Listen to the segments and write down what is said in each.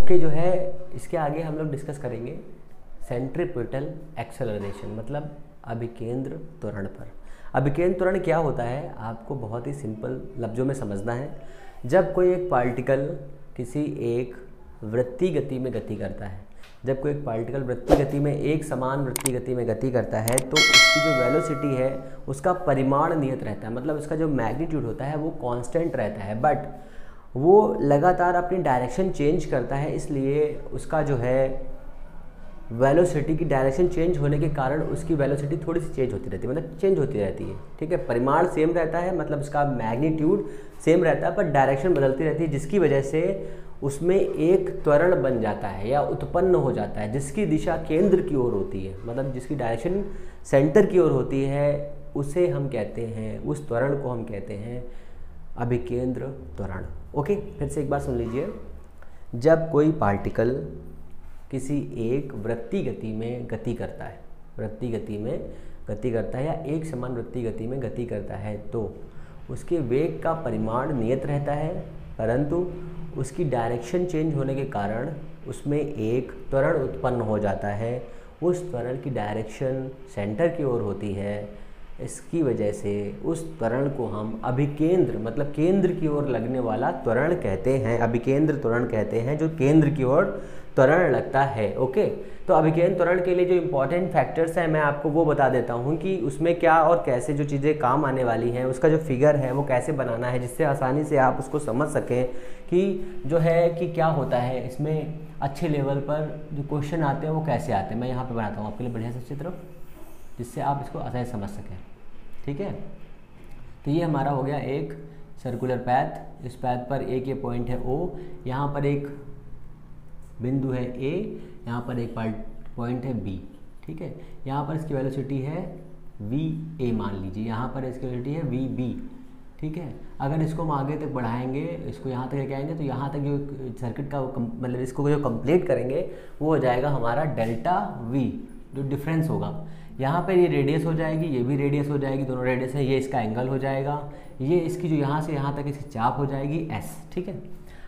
Okay जो है इसके आगे हम लोग डिस्कस करेंगे सेंट्रीपिटल एक्सेलरेशन, मतलब अभिकेंद्र त्वरण पर। अभिकेंद्र त्वरण क्या होता है आपको बहुत ही सिंपल लफ्ज़ों में समझना है। जब कोई एक पार्टिकल किसी एक वृत्तीय गति में गति करता है, जब कोई एक पार्टिकल वृत्तीय गति में एक समान वृत्तीय गति में गति करता है तो उसकी जो वेलोसिटी है उसका परिमाण नियत रहता है, मतलब उसका जो मैग्नीट्यूड होता है वो कांस्टेंट रहता है, बट वो लगातार अपनी डायरेक्शन चेंज करता है। इसलिए उसका जो है वेलोसिटी की डायरेक्शन चेंज होने के कारण उसकी वेलोसिटी थोड़ी सी चेंज होती रहती है, मतलब चेंज होती रहती है। ठीक है, परिमाण सेम रहता है, मतलब उसका मैग्नीट्यूड सेम रहता है, पर डायरेक्शन बदलती रहती है, जिसकी वजह से उसमें एक त्वरण बन जाता है या उत्पन्न हो जाता है जिसकी दिशा केंद्र की ओर होती है, मतलब जिसकी डायरेक्शन सेंटर की ओर होती है, उसे हम कहते हैं, उस त्वरण को हम कहते हैं अभिकेंद्र त्वरण। ओके, फिर से एक बार सुन लीजिए। जब कोई पार्टिकल किसी एक वृत्तीय गति में गति करता है, वृत्तीय गति में गति करता है या एक समान वृत्तीय गति में गति करता है तो उसके वेग का परिमाण नियत रहता है, परंतु उसकी डायरेक्शन चेंज होने के कारण उसमें एक त्वरण उत्पन्न हो जाता है। उस त्वरण की डायरेक्शन सेंटर की ओर होती है, इसकी वजह से उस त्वरण को हम अभिकेंद्र, मतलब केंद्र की ओर लगने वाला त्वरण कहते हैं, अभिकेंद्र त्वरण कहते हैं, जो केंद्र की ओर त्वरण लगता है। ओके, तो अभिकेंद्र त्वरण के लिए जो इम्पोर्टेंट फैक्टर्स हैं मैं आपको वो बता देता हूँ कि उसमें क्या और कैसे जो चीज़ें काम आने वाली हैं, उसका जो फिगर है वो कैसे बनाना है, जिससे आसानी से आप उसको समझ सकें कि जो है कि क्या होता है इसमें, अच्छे लेवल पर जो क्वेश्चन आते हैं वो कैसे आते हैं। मैं यहाँ पर बनाता हूँ आपके लिए बढ़िया से चित्र, जिससे आप इसको आसानी से समझ सकें। ठीक है, तो ये हमारा हो गया एक सर्कुलर पैथ। इस पैथ पर एक ये पॉइंट है O, यहाँ पर एक बिंदु है A, यहाँ पर एक पॉइंट है B। ठीक है, यहाँ पर इसकी वेलोसिटी है VA मान लीजिए, यहाँ पर इसकी वेलोसिटी है VB। ठीक है, अगर इसको हम आगे तक बढ़ाएंगे, इसको यहाँ तक लेके आएंगे तो यहाँ तक जो सर्किट का मतलब इसको जो कंप्लीट करेंगे वो हो जाएगा हमारा डेल्टा V, जो डिफरेंस होगा। यहाँ पर ये रेडियस हो जाएगी, ये भी रेडियस हो जाएगी, दोनों रेडियस है, ये इसका एंगल हो जाएगा, ये इसकी जो यहाँ से यहाँ तक इसकी चाप हो जाएगी S। ठीक है,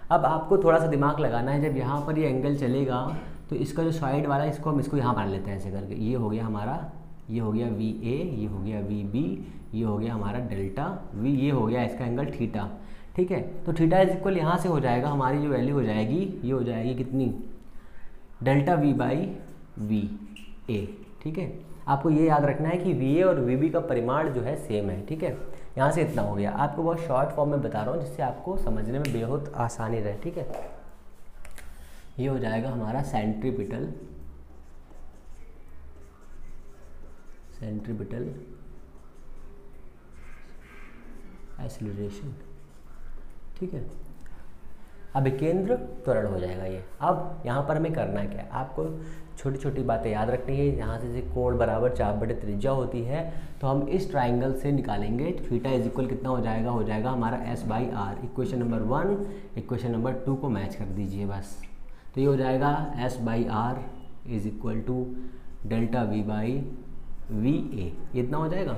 अब आपको थोड़ा सा दिमाग लगाना है, जब यहाँ पर ये एंगल चलेगा तो इसका जो साइड वाला है इसको हम इसको यहाँ बना लेते हैं ऐसे करके। ये हो गया हमारा, ये हो गया VA, ये हो गया VB, ये हो गया हमारा डेल्टा V, ये हो गया इसका एंगल थीटा। ठीक है, तो थीटा इज इक्वल यहाँ से हो जाएगा, हमारी जो वैल्यू हो जाएगी ये हो जाएगी कितनी, डेल्टा V बाई VA। ठीक है, आपको ये याद रखना है कि VA और VB का परिमाण जो है सेम है। ठीक है, यहाँ से इतना हो गया, आपको बहुत शॉर्ट फॉर्म में बता रहा हूँ जिससे आपको समझने में बेहद आसानी रहे। ठीक है, ये हो जाएगा हमारा सेंट्रीपिटल एक्सेलरेशन। ठीक है, अभिकेंद्र त्वरण हो जाएगा ये। अब यहाँ पर हमें करना क्या है, आपको छोटी छोटी बातें याद रखनी है। यहाँ से कोण बराबर चाप बटे त्रिज्या होती है, तो हम इस ट्राइंगल से निकालेंगे थीटा इज इक्वल कितना हो जाएगा, हो जाएगा हमारा S by r. Equation number 1 equation number 2 को मैच कर दीजिए बस, तो ये हो जाएगा S by r is equal to delta V by VA, इतना हो जाएगा।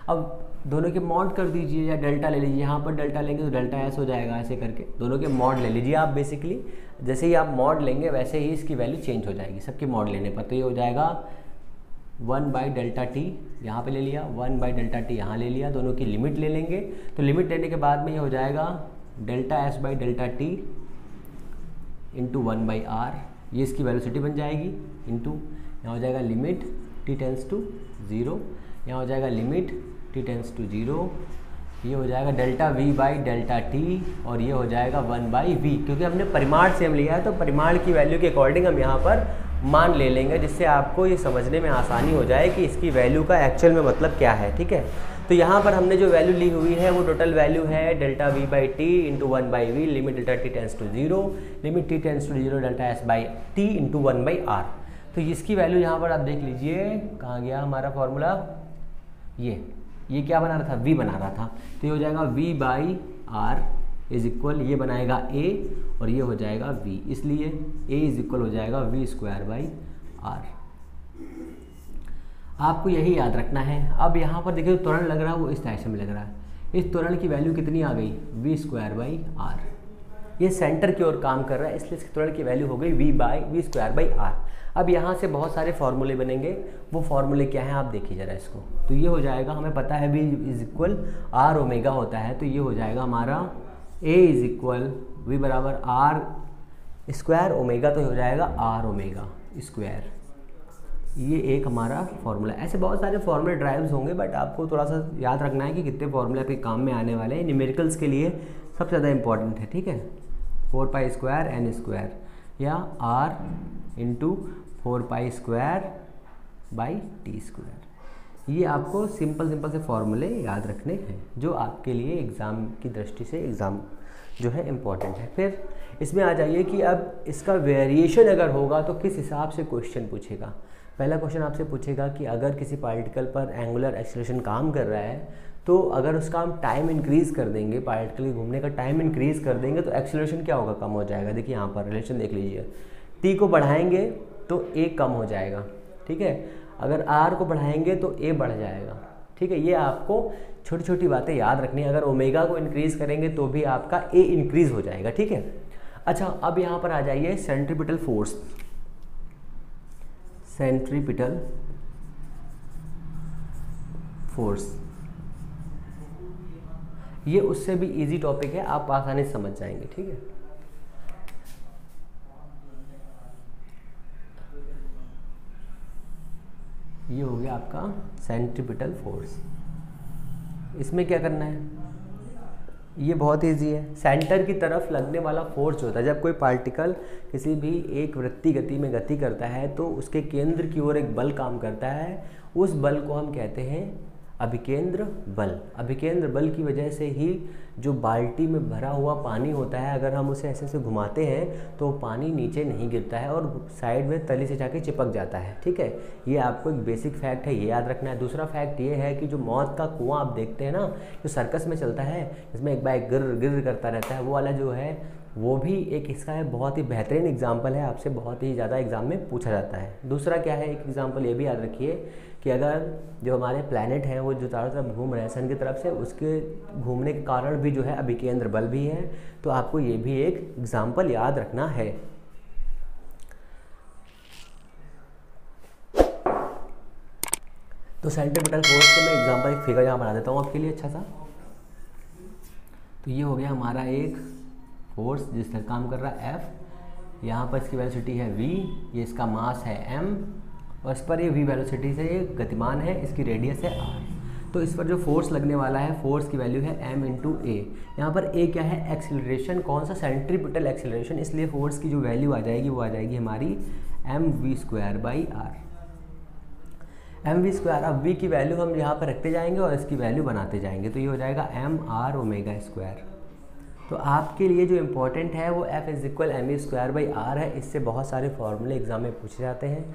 अब दोनों के मॉड कर दीजिए या डेल्टा ले लीजिए, यहाँ पर डेल्टा लेंगे तो डेल्टा S हो जाएगा, ऐसे करके दोनों के मॉड ले लीजिए आप। बेसिकली जैसे ही आप मॉड लेंगे वैसे ही इसकी वैल्यू चेंज हो जाएगी सबके मॉड लेने पर। तो ये हो जाएगा 1 बाई डेल्टा टी, यहाँ पे ले लिया, 1 बाई डेल्टा टी यहाँ ले लिया, दोनों की लिमिट ले लेंगे। तो लिमिट लेने के बाद में ये हो जाएगा delta S by delta t into 1 by r, ये इसकी वेलोसिटी बन जाएगी, इंटू यहाँ हो जाएगा लिमिट t टेंस टू 0, यहाँ हो जाएगा लिमिट t टेंस टू 0, ये हो जाएगा delta V by delta T, और ये हो जाएगा 1 बाई V। क्योंकि हमने परिमाण सेम लिया है तो परिमाण की वैल्यू के अकॉर्डिंग हम यहाँ पर मान ले लेंगे, जिससे आपको ये समझने में आसानी हो जाए कि इसकी वैल्यू का एक्चुअल में मतलब क्या है। ठीक है, तो यहाँ पर हमने जो वैल्यू ली हुई है वो टोटल वैल्यू है delta V by t into 1 by V, limit delta t tends to 0, limit t tends to 0 delta S by t into 1 by r. तो इसकी वैल्यू यहाँ पर आप देख लीजिए, कहाँ गया हमारा फॉर्मूला, ये क्या बना रहा था, V बना रहा था, तो ये हो जाएगा V by r is equal, ये बनाएगा A और ये हो जाएगा V, इसलिए A इज इक्वल हो जाएगा V स्क्वायर बाई आर। आपको यही याद रखना है। अब यहाँ पर देखिए त्वरण लग रहा है वो इस डायरेक्शन में लग रहा है, इस त्वरण की वैल्यू कितनी आ गई, V स्क्वायर बाई आर। ये सेंटर की ओर काम कर रहा है, इसलिए इसकी त्वरण की वैल्यू हो गई वी स्क्वायर बाई आर। अब यहाँ से बहुत सारे फॉर्मूले बनेंगे, वो फॉर्मूले क्या हैं आप देखिए ज़रा इसको। तो ये हो जाएगा, हमें पता है v is equal r omega होता है, तो ये हो जाएगा हमारा ए इज इक्वल वी बराबर आर स्क्वायर ओमेगा, तो हो जाएगा आर ओमेगा स्क्वायर। ये एक हमारा फॉर्मूला। ऐसे बहुत सारे फॉर्मूले ड्राइव्स होंगे, बट आपको थोड़ा सा याद रखना है कि कितने फॉर्मूले आपके काम में आने वाले हैं। न्यूमेरिकल्स के लिए सबसे ज़्यादा इंपॉर्टेंट है, ठीक है। 4 पाई स्क्वायर एन स्क्वायर या R into 4 pi square by T square. ये आपको सिंपल से फॉर्मूले याद रखने हैं, जो आपके लिए एग्ज़ाम की दृष्टि से एग्ज़ाम जो है इम्पॉर्टेंट है। फिर इसमें आ जाइए कि अब इसका वेरिएशन अगर होगा तो किस हिसाब से क्वेश्चन पूछेगा। पहला क्वेश्चन आपसे पूछेगा कि अगर किसी पार्टिकल पर एंगुलर एक्सेलरेशन काम कर रहा है, तो अगर उसका हम टाइम इंक्रीज़ कर देंगे, पार्टिकल के घूमने का टाइम इंक्रीज़ कर देंगे, तो एक्सेलरेशन क्या होगा, कम हो जाएगा। देखिए यहाँ पर रिलेशन देख लीजिए, टी को बढ़ाएंगे तो ए कम हो जाएगा, ठीक है। अगर आर को बढ़ाएंगे तो ए बढ़ जाएगा, ठीक है। ये आपको छोटी छोटी बातें याद रखनी है। अगर ओमेगा को इंक्रीज़ करेंगे तो भी आपका ए इंक्रीज़ हो जाएगा, ठीक है। अच्छा, अब यहाँ पर आ जाइए सेंट्रीपिटल फोर्स। सेंट्रीपिटल फोर्स ये उससे भी इजी टॉपिक है, आप आसानी से समझ जाएंगे, ठीक है। ये हो गया आपका सेंट्रीपिटल फोर्स। इसमें क्या करना है, ये बहुत इजी है। सेंटर की तरफ लगने वाला फोर्स होता है, जब कोई पार्टिकल किसी भी एक वृत्तीय गति में गति करता है तो उसके केंद्र की ओर एक बल काम करता है, उस बल को हम कहते हैं अभिकेंद्र बल। अभिकेंद्र बल की वजह से ही जो बाल्टी में भरा हुआ पानी होता है, अगर हम उसे ऐसे ऐसे घुमाते हैं तो पानी नीचे नहीं गिरता है और साइड में तली से जाके चिपक जाता है, ठीक है। ये आपको एक बेसिक फैक्ट है, ये याद रखना है। दूसरा फैक्ट ये है कि जो मौत का कुआं आप देखते हैं ना, जो सर्कस में चलता है, जिसमें एक बाइक गिर गिर करता रहता है, वो वाला जो है वो भी एक इसका है, बहुत ही बेहतरीन एग्जाम्पल है, आपसे बहुत ही ज़्यादा एग्जाम में पूछा जाता है। दूसरा क्या है, एक एग्जाम्पल ये भी याद रखिए कि अगर जो हमारे प्लैनेट हैं वो जो चारों तरफ घूम रहे हैं सन की तरफ से, उसके घूमने के कारण भी जो है अभिकेंद्र बल भी है, तो आपको ये भी एक एग्जाम्पल याद रखना है। तो सेंट्रीपिटल फोर्स से मैं एग्जाम्पल एक फिगर यहाँ बना देता हूँ आपके लिए अच्छा सा। तो ये हो गया हमारा एक फोर्स जिस पर काम कर रहा है F, यहाँ पर इसकी वेलोसिटी है v, ये इसका मास है m, और इस पर ये v वेलोसिटी से ये गतिमान है, इसकी रेडियस है r। तो इस पर जो फोर्स लगने वाला है, फोर्स की वैल्यू है m इंटू ए। यहाँ पर a क्या है, एक्सीलरेशन, कौन सा, सेंट्रीपिटल एक्सीलरेशन, इसलिए फोर्स की जो वैल्यू आ जाएगी वो आ जाएगी हमारी mv square by R. mv square, अब v की वैल्यू हम यहाँ पर रखते जाएंगे और इसकी वैल्यू बनाते जाएंगे, तो ये हो जाएगा m r ओमेगा स्क्वायर। तो आपके लिए जो इम्पोर्टेंट है वो F is equal M E square by R है। इससे बहुत सारे फार्मूले एग्जाम में पूछे जाते हैं।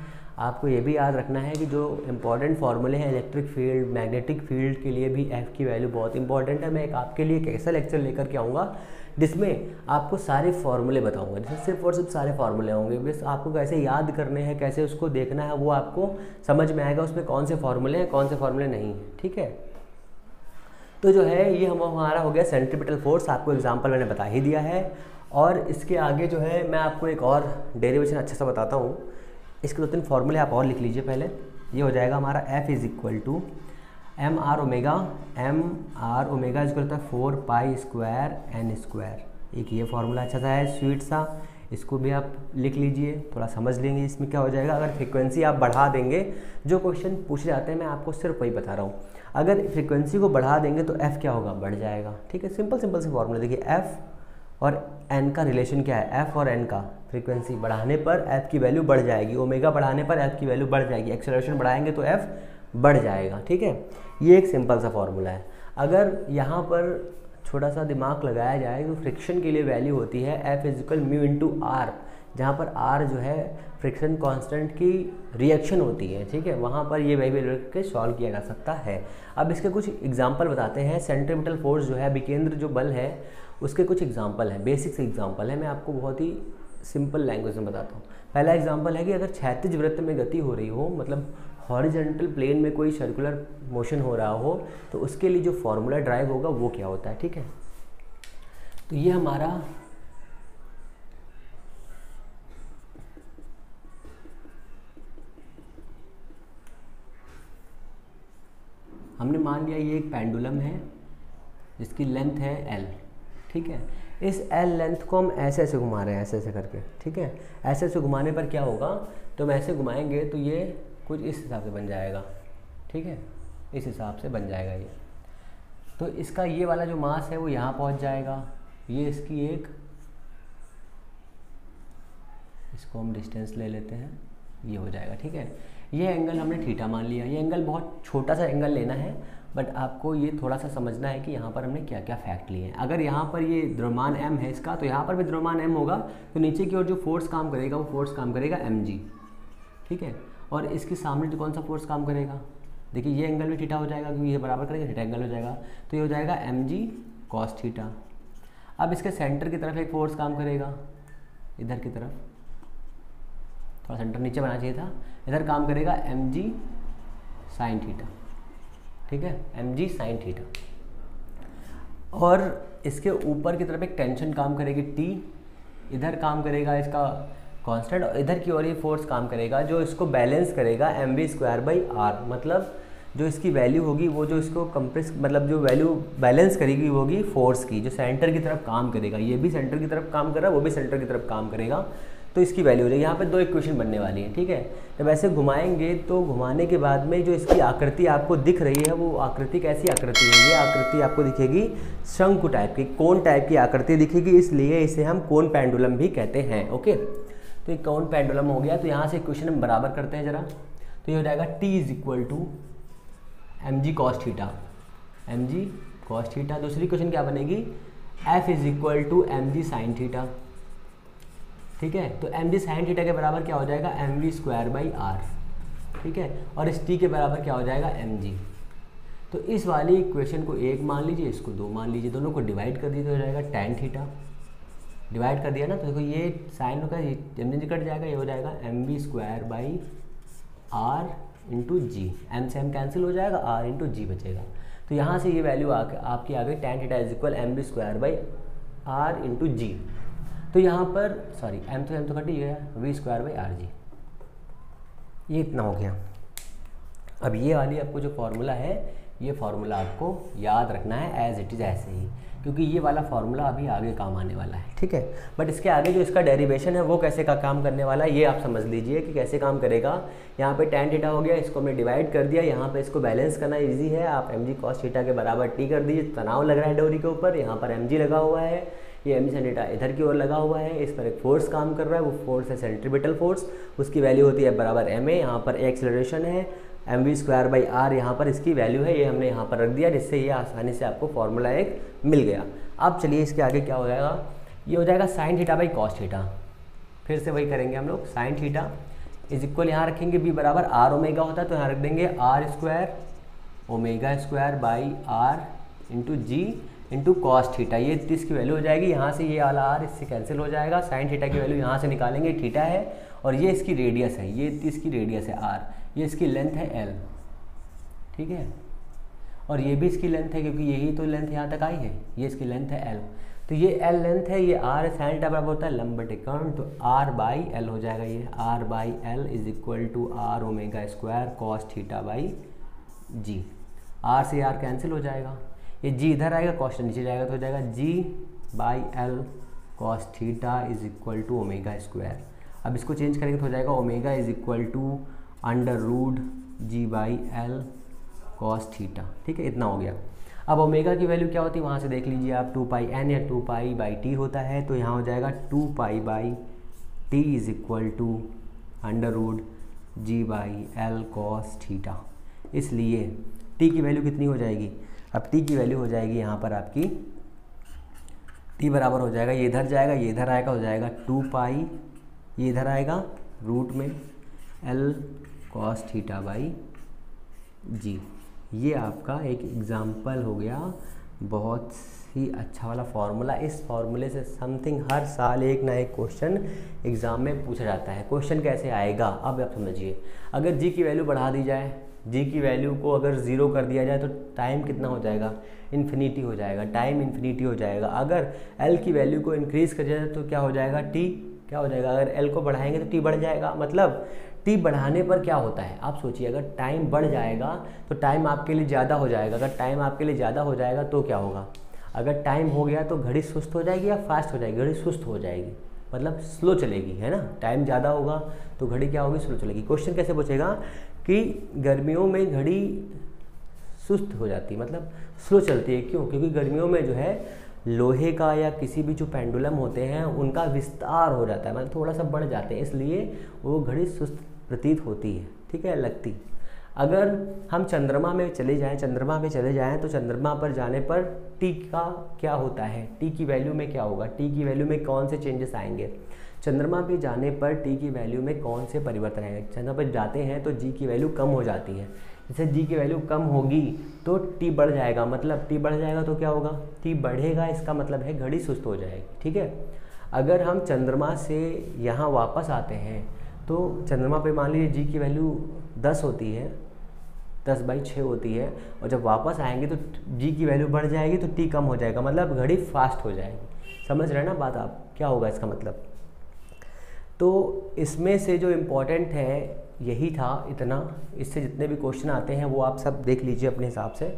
आपको ये भी याद रखना है कि जो इम्पोर्टेंट फार्मूले हैं इलेक्ट्रिक फील्ड, मैग्नेटिक फील्ड के लिए भी F की वैल्यू बहुत इंपॉर्टेंट है। मैं एक आपके लिए एक ऐसा लेक्चर लेकर के आऊँगा जिसमें आपको सारे फार्मूले बताऊँगा, जिसमें सिर्फ और सिर्फ सारे फार्मूले होंगे। बस आपको कैसे याद करने हैं, कैसे उसको देखना है, वो आपको समझ में आएगा, उसमें कौन से फार्मूले हैं, कौन से फार्मूले नहीं हैं, ठीक है। तो जो है ये हमारा हो गया सेंट्रीपिटल फोर्स, आपको एग्जांपल मैंने बता ही दिया है। और इसके आगे जो है मैं आपको एक और डेरिवेशन अच्छा सा बताता हूँ। इसके 2-3 फार्मूले आप और लिख लीजिए पहले। ये हो जाएगा हमारा F is equal to M R omega is equal 4 pi square N square. एक ये फार्मूला अच्छा सा है, स्वीट सा, इसको भी आप लिख लीजिए, थोड़ा समझ लेंगे। इसमें क्या हो जाएगा, अगर फ्रीक्वेंसी आप बढ़ा देंगे, जो क्वेश्चन पूछे जाते हैं मैं आपको सिर्फ वही बता रहा हूँ, अगर फ्रीक्वेंसी को बढ़ा देंगे तो F क्या होगा, बढ़ जाएगा, ठीक है। सिंपल से फॉर्मूला देखिए, F और N का रिलेशन क्या है, F और N का, फ्रीक्वेंसी बढ़ाने पर F की वैल्यू बढ़ जाएगी, ओमेगा बढ़ाने पर F की वैल्यू बढ़ जाएगी, एक्सेलरेशन बढ़ाएंगे तो F बढ़ जाएगा, ठीक है। ये एक सिंपल सा फॉर्मूला है। अगर यहाँ पर छोटा सा दिमाग लगाया जाए तो फ्रिक्शन के लिए वैल्यू होती है F is equal mu into R, जहाँ पर R जो है फ्रिक्शन कांस्टेंट की रिएक्शन होती है, ठीक है। वहाँ पर ये वैल्यू लेकर सॉल्व किया जा सकता है। अब इसके कुछ एग्जांपल बताते हैं। सेंट्रीपिटल फोर्स जो है, अभिकेंद्र जो बल है, उसके कुछ एग्जांपल हैं, बेसिक से एग्जांपल है। मैं आपको बहुत ही सिंपल लैंग्वेज में बताता हूँ। पहला एग्जांपल है कि अगर क्षैतिज वृत्त में गति हो रही हो, मतलब हॉरिजॉन्टल प्लेन में कोई सर्कुलर मोशन हो रहा हो, तो उसके लिए जो फॉर्मूला ड्राइव होगा वो क्या होता है, ठीक है। तो ये हमारा हमने मान लिया ये एक पेंडुलम है जिसकी लेंथ है L, ठीक है। इस L लेंथ को हम ऐसे ऐसे घुमा रहे हैं, ऐसे ऐसे करके, ठीक है। ऐसे ऐसे घुमाने पर क्या होगा, तो हम ऐसे घुमाएंगे तो ये कुछ इस हिसाब से बन जाएगा, ठीक है, इस हिसाब से बन जाएगा ये। तो इसका ये वाला जो मास है वो यहाँ पहुँच जाएगा, ये इसकी एक, इसको हम डिस्टेंस ले लेते हैं, ये हो जाएगा, ठीक है। ये एंगल हमने थीटा मान लिया। ये एंगल बहुत छोटा सा एंगल लेना है, बट आपको ये थोड़ा सा समझना है कि यहाँ पर हमने क्या क्या फैक्ट लिए हैं। अगर यहाँ पर ये द्रव्यमान m है इसका, तो यहाँ पर भी द्रव्यमान m होगा, तो नीचे की ओर जो फोर्स काम करेगा वो फोर्स काम करेगा mg, ठीक है। और इसके सामने जो कौन सा फोर्स काम करेगा, देखिए ये एंगल भी थीटा हो जाएगा क्योंकि ये बराबर करेंगे, थीटा एंगल हो जाएगा, तो ये हो जाएगा mg cos थीटा। अब इसके सेंटर की तरफ एक फोर्स काम करेगा, इधर की तरफ, थोड़ा सेंटर नीचे बनाना चाहिए था, इधर काम करेगा mg साइन थीटा, ठीक है, mg साइन थीटा। और इसके ऊपर की तरफ एक टेंशन काम करेगी T, इधर काम करेगा इसका कांस्टेंट, और इधर की ओर ये फोर्स काम करेगा जो इसको बैलेंस करेगा mv²/r, मतलब जो इसकी वैल्यू होगी वो जो इसको कंप्रेस, मतलब जो वैल्यू बैलेंस करेगी वो होगी फोर्स की, जो सेंटर की तरफ काम करेगा। ये भी सेंटर की तरफ काम कर रहा है, वो भी सेंटर की तरफ काम करेगा, तो इसकी वैल्यू हो जाएगी। यहाँ पे दो इक्वेशन बनने वाली है, ठीक है। जब ऐसे घुमाएंगे तो घुमाने के बाद में जो इसकी आकृति आपको दिख रही है वो आकृति कैसी आकृति है, ये आकृति आपको दिखेगी शंकु टाइप की, कोन टाइप की आकृति दिखेगी, इसलिए इसे हम कोन पेंडुलम भी कहते हैं। ओके, तो ये कोन पेंडुलम हो गया। तो यहाँ से इक्वेशन हम बराबर करते हैं जरा, तो ये हो जाएगा T = mg cos theta, mg cos theta. दूसरी क्वेश्चन क्या बनेगी, F = mg sin थीटा, ठीक है। तो mg sin थीटा के बराबर क्या हो जाएगा, mv²/r, ठीक है। और इस t के बराबर क्या हो जाएगा, mg। तो इस वाली इक्वेशन को 1 मान लीजिए, इसको 2 मान लीजिए, दोनों को डिवाइड कर दिए तो हो जाएगा tan थीटा। डिवाइड कर दिया ना, तो देखो ये साइन का mg कट जाएगा, ये हो जाएगा mv²/r इंटू जी, m से m कैंसिल हो जाएगा, r इंटू जी बचेगा। तो यहाँ से ये वैल्यू आपकी आ गई tan थीटा = mv²/r इंटू जी। तो यहाँ पर सॉरी m तो कट ही गया, v²/r जी, ये इतना हो गया। अब ये वाली आपको जो फॉर्मूला है, ये फार्मूला आपको याद रखना है एज इट इज़ ऐसे ही, क्योंकि ये वाला फार्मूला अभी आगे काम आने वाला है, ठीक है। बट इसके आगे जो इसका डेरिवेशन है वो कैसे का काम करने वाला है, ये आप समझ लीजिए कि कैसे काम करेगा। यहाँ पे tan थीटा हो गया, इसको हमने डिवाइड कर दिया, यहाँ पे इसको बैलेंस करना इजी है, आप mg cos थीटा के बराबर t कर दीजिए। तनाव लग रहा है डोरी के ऊपर, यहाँ पर mg लगा हुआ है, ये mg sin थीटा इधर की ओर लगा हुआ है, इस पर एक फोर्स काम कर रहा है, वो फोर्स है सेंट्रीपिटल फोर्स, उसकी वैल्यू होती है बराबर ma। यहाँ पर एक्सेलरेशन है mv²/r, यहाँ पर इसकी वैल्यू है, ये हमने यहाँ पर रख दिया, जिससे ये आसानी से आपको फॉर्मूला एक मिल गया। अब चलिए इसके आगे क्या हो जाएगा, ये हो जाएगा sin थीटा cos थीटा। फिर से वही करेंगे हम लोग, sin थीटा = यहाँ रखेंगे b बराबर r ओमेगा होता है, तो यहाँ रख देंगे r²ω²/r इंटू जी इंटू कॉस थीटा। ये 30 की वैल्यू हो जाएगी, यहाँ से ये वाला r इससे कैंसिल हो जाएगा, sin थीटा की वैल्यू यहाँ से निकालेंगे, थीटा है और ये इसकी रेडियस है, ये 30 की रेडियस है r, ये इसकी लेंथ है l, ठीक है। और ये भी इसकी लेंथ है क्योंकि यही तो लेंथ यहाँ तक आई है, ये इसकी लेंथ है l, तो ये l लेंथ है, ये r sin थीटा बराबर होता है लंब बटे कर्ण, तो r/l हो जाएगा, ये r/l = r ω² cos θ/g। r से r कैंसिल हो जाएगा, ये g इधर आएगा, cos नीचे जाएगा, तो हो जाएगा g/l cos θ = ω²। अब इसको चेंज करेंगे तो हो जाएगा ω = √g/l cos θ, ठीक है, इतना हो गया। अब ओमेगा की वैल्यू क्या होती है वहाँ से देख लीजिए आप, 2πn या 2π/t होता है, तो यहाँ हो जाएगा 2π/t = √g/l cos θ। इसलिए t की वैल्यू कितनी हो जाएगी, अब t की वैल्यू हो जाएगी यहाँ पर आपकी, t बराबर हो जाएगा, ये इधर जाएगा, ये इधर आएगा, हो जाएगा 2π, ये इधर आएगा रूट में l cos θ/g। ये आपका एक एग्जाम्पल हो गया, बहुत ही अच्छा वाला फार्मूला। इस फार्मूले से समथिंग हर साल एक ना एक क्वेश्चन एग्ज़ाम में पूछा जाता है। क्वेश्चन कैसे आएगा अब आप समझिए, अगर जी की वैल्यू बढ़ा दी जाए, जी की वैल्यू को अगर 0 कर दिया जाए तो टाइम कितना हो जाएगा, इन्फिनिटी हो जाएगा, टाइम इन्फिनिटी हो जाएगा। अगर एल की वैल्यू को इंक्रीज़ कर जाए तो क्या हो जाएगा, टी क्या हो जाएगा, अगर एल को बढ़ाएंगे तो टी बढ़ जाएगा। मतलब टी बढ़ाने पर क्या होता है, आप सोचिए, अगर टाइम बढ़ जाएगा तो टाइम आपके लिए ज़्यादा हो जाएगा। अगर टाइम आपके लिए ज़्यादा हो जाएगा तो क्या होगा, अगर टाइम हो गया तो घड़ी सुस्त हो जाएगी या फास्ट हो जाएगी, घड़ी सुस्त हो जाएगी, मतलब स्लो चलेगी, है ना। टाइम ज़्यादा होगा तो घड़ी क्या होगी, स्लो चलेगी। क्वेश्चन कैसे पूछेगा कि गर्मियों में घड़ी सुस्त हो जाती है, मतलब स्लो चलती है, क्यों, क्योंकि गर्मियों में जो है लोहे का या किसी भी जो पेंडुलम होते हैं उनका विस्तार हो जाता है, मतलब थोड़ा सा बढ़ जाते हैं, इसलिए वो घड़ी सुस्त प्रतीत होती है, ठीक है, लगती। अगर हम चंद्रमा में चले जाएं तो चंद्रमा पर जाने पर टी का क्या होता है, टी की वैल्यू में क्या होगा, टी की वैल्यू में कौन से चेंजेस आएंगे, चंद्रमा पे जाने पर टी की वैल्यू में कौन से परिवर्तन आएंगे। चंद्रमा पर जाते हैं तो जी की वैल्यू कम हो जाती है, जैसे जी की वैल्यू कम होगी तो टी बढ़ जाएगा, मतलब टी बढ़ जाएगा तो क्या होगा, टी बढ़ेगा, इसका मतलब है घड़ी सुस्त हो जाएगी, ठीक है। अगर हम चंद्रमा से यहाँ वापस आते हैं तो चंद्रमा पे मान लीजिए जी की वैल्यू 10 होती है, 10/6 होती है, और जब वापस आएंगे तो जी की वैल्यू बढ़ जाएगी तो टी कम हो जाएगा, मतलब घड़ी फास्ट हो जाएगी। समझ रहे हैं ना बात आप, क्या होगा इसका मतलब। तो इसमें से जो इम्पोर्टेंट है यही था, इतना। इससे जितने भी क्वेश्चन आते हैं वो आप सब देख लीजिए अपने हिसाब से,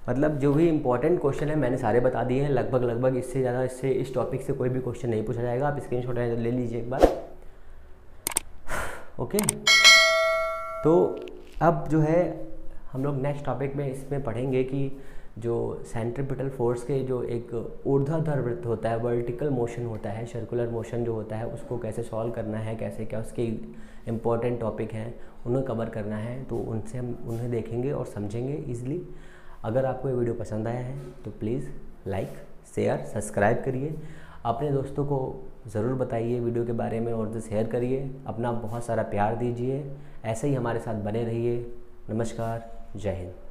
मतलब जो भी इम्पोर्टेंट क्वेश्चन है मैंने सारे बता दिए हैं लगभग। इससे ज़्यादा इस टॉपिक से कोई भी क्वेश्चन नहीं पूछा जाएगा, आप स्क्रीनशॉट ले लीजिए एक बार, ओके। तो अब जो है हम लोग नेक्स्ट टॉपिक में इसमें पढ़ेंगे कि जो सेंट्रीपिटल फोर्स के जो एक ऊर्ध्वाधर वृत्त होता है, वर्टिकल मोशन होता है, सर्कुलर मोशन जो होता है, उसको कैसे सॉल्व करना है, कैसे क्या उसके इम्पोर्टेंट टॉपिक हैं उन्हें कवर करना है, तो उनसे हम उन्हें देखेंगे और समझेंगे ईजिली। अगर आपको ये वीडियो पसंद आया है तो प्लीज़ लाइक, शेयर, सब्सक्राइब करिए, अपने दोस्तों को ज़रूर बताइए वीडियो के बारे में और शेयर करिए, अपना बहुत सारा प्यार दीजिए, ऐसे ही हमारे साथ बने रहिए। नमस्कार, जय हिंद।